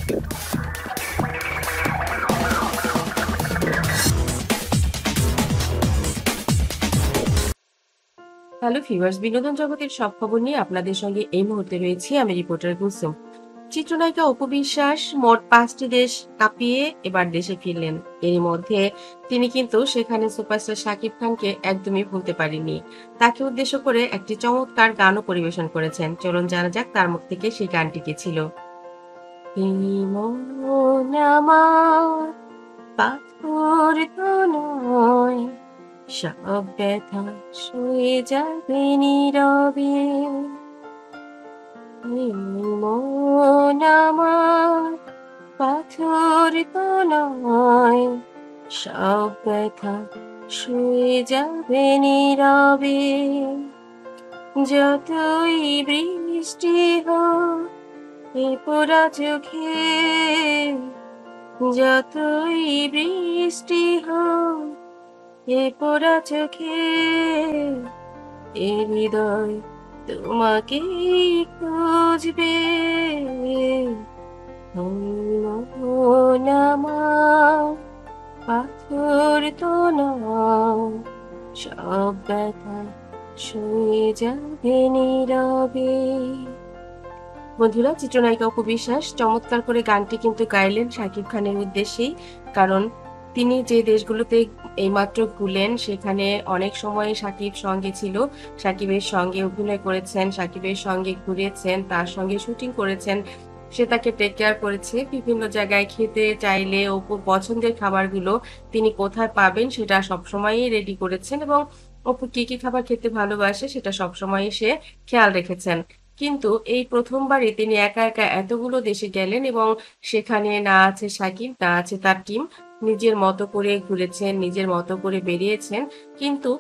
Hello viewers, বিনোদন জগতের সব খবর নিয়ে আপনাদের সঙ্গে এই মুহূর্তে রয়েছি আমি রিপোর্টার কুলসুম। চিত্রনায়িকা অপু বিশ্বাস মোট ৫টি দেশ কাঁপিয়ে এবার দেশে ফিরলেন। এরই মধ্যে তিনি কিন্তু সেখানে সুপারস্টার শাকিব খানকে একদমই ভুলতে পারেননি। তাকে উদ্দেশ্য করে একটি চমৎকার গানও পরিবেশন করেছেন। চলুন জানা যাক তার মুখ থেকে সেই গানটি কি ছিল। এই মন আমার পাথর তো নয়, সব ব্যথা সয়ে যাবে নীরবে। এই মন আমার পাথর তো নয়, সব ব্যথা সয়ে যাবে নীরবে। যতই বৃষ্টি হোক এ পোড়া চোখে, যতই বৃষ্টি হোক এ পোড়া চোখে, এ হৃদয় তোমাকেই খুঁজবে। মন আমার পাথর তো নয়, সব ব্যথা সয়ে যাবে নীরবে। বন্ধুরা, চিত্রনায়িকা অপু বিশ্বাস চমৎকার করে গানটি কিন্তু গাইলেন শাকিব খানের উদ্দেশ্যেই। কারণ তিনি যে দেশগুলোতে এইমাত্র ঘুরলেন সেখানে অনেক সময় শাকিব সঙ্গে ছিল, শাকিবের সঙ্গে অভিনয় করেছেন, শাকিবের সঙ্গে ঘুরেছেন, তার সঙ্গে শুটিং করেছেন। সে তাকে টেক কেয়ার করেছে। বিভিন্ন জায়গায় খেতে চাইলে অপুর পছন্দের খাবারগুলো তিনি কোথায় পাবেন সেটা সবসময়ই রেডি করেছেন এবং অপু কি খাবার খেতে ভালোবাসে সেটা সবসময়ই সে খেয়াল রেখেছেন। কিন্তু এই প্রথমবারই তিনি একা এতগুলো দেশে গেলেন এবং সেখানে না আছে সাকিব, না আছে তার টিম। নিজের মতো করে ঘুরেছেন, নিজের মতো করে বেরিয়েছেন। কিন্তু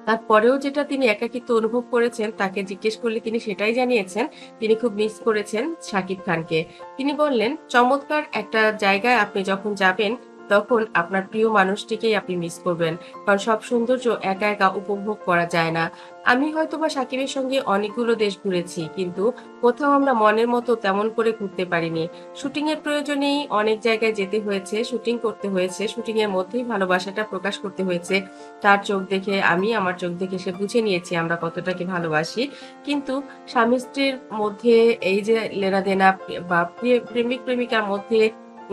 তারপরেও যেটা তিনি একাকিত্ব অনুভব করেছেন, তাকে জিজ্ঞেস করলে তিনি সেটাই জানিয়েছেন, তিনি খুব মিস করেছেন শাকিব খানকে। তিনি বললেন, "চমৎকার একটা জায়গায় আপনি যখন যাবেন, তখন আপনার প্রিয় মানুষটিকেই আপনি মিস করবেন। কারণ সব সৌন্দর্য একা উপভোগ করা যায় না। আমি হয়তোবা শাকিবের সঙ্গে অনেকগুলো দেশ ঘুরেছি, কিন্তু কোথাও আমরা মনের মতো তেমন করে ঘুরতে পারিনি। শুটিং এর প্রয়োজনেই অনেক জায়গায় যেতে হয়েছে, শুটিং করতে হয়েছে, শুটিং এর মধ্যেই ভালোবাসাটা প্রকাশ করতে হয়েছে। তার চোখ দেখে আমি, আমার চোখ দেখে সে বুঝে নিয়েছি আমরা কতটাকে ভালোবাসি। কিন্তু স্বামী-স্ত্রীর মধ্যে এই যে লেনাদেনা বা প্রেমিক-প্রেমিকার মধ্যে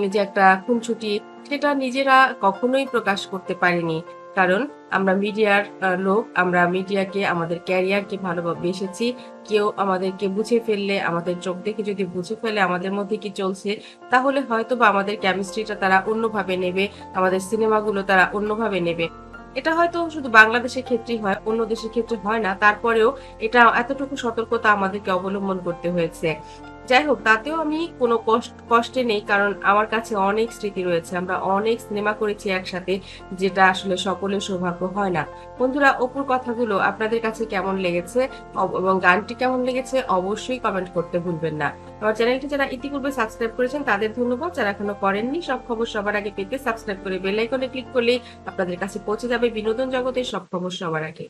যে একটা খুনসুটি, সেটা নিজেরা কখনোই প্রকাশ করতে পারিনি। কারণ আমরা মিডিয়ার লোক, আমরা মিডিয়াকে, আমাদের ক্যারিয়ারকে ভালোবেসেছি। কেউ আমাদেরকে বুঝে ফেললে, আমাদের চোখ দেখে যদি বুঝে ফেলে আমাদের মধ্যে কি চলছে, তাহলে হয়তোবা আমাদের কেমিস্ট্রিটা তারা অন্যভাবে নেবে, আমাদের সিনেমাগুলো তারা অন্যভাবে নেবে। এটা হয়তো শুধু বাংলাদেশের ক্ষেত্রেই হয়, অন্য দেশের ক্ষেত্রে হয় না। তারপরেও এটা এতটুকু সতর্কতা আমাদেরকে অবলম্বন করতে হয়েছে। যাই হোক, তাতেও আমি কোনো কষ্টে নেই, কারণ আমার কাছে অনেক স্মৃতি রয়েছে। আমরা অনেক সিনেমা করেছি একসাথে, যেটা আসলে সকলের সৌভাগ্য হয় না। বন্ধুরা, অপুর কথাগুলো আপনাদের কাছে কেমন লেগেছে এবং গানটি কেমন লেগেছে অবশ্যই কমেন্ট করতে ভুলবেন না। আমার চ্যানেলটি যারা ইতিপূর্বে সাবস্ক্রাইব করেছেন তাদের ধন্যবাদ। যারা এখনো করেননি, সব খবর সবার আগে পেতে সাবস্ক্রাইব করে বেল আইকনে ক্লিক করলেই আপনাদের কাছে পৌঁছে যাবে বিনোদন জগতের সব খবর সবার আগে।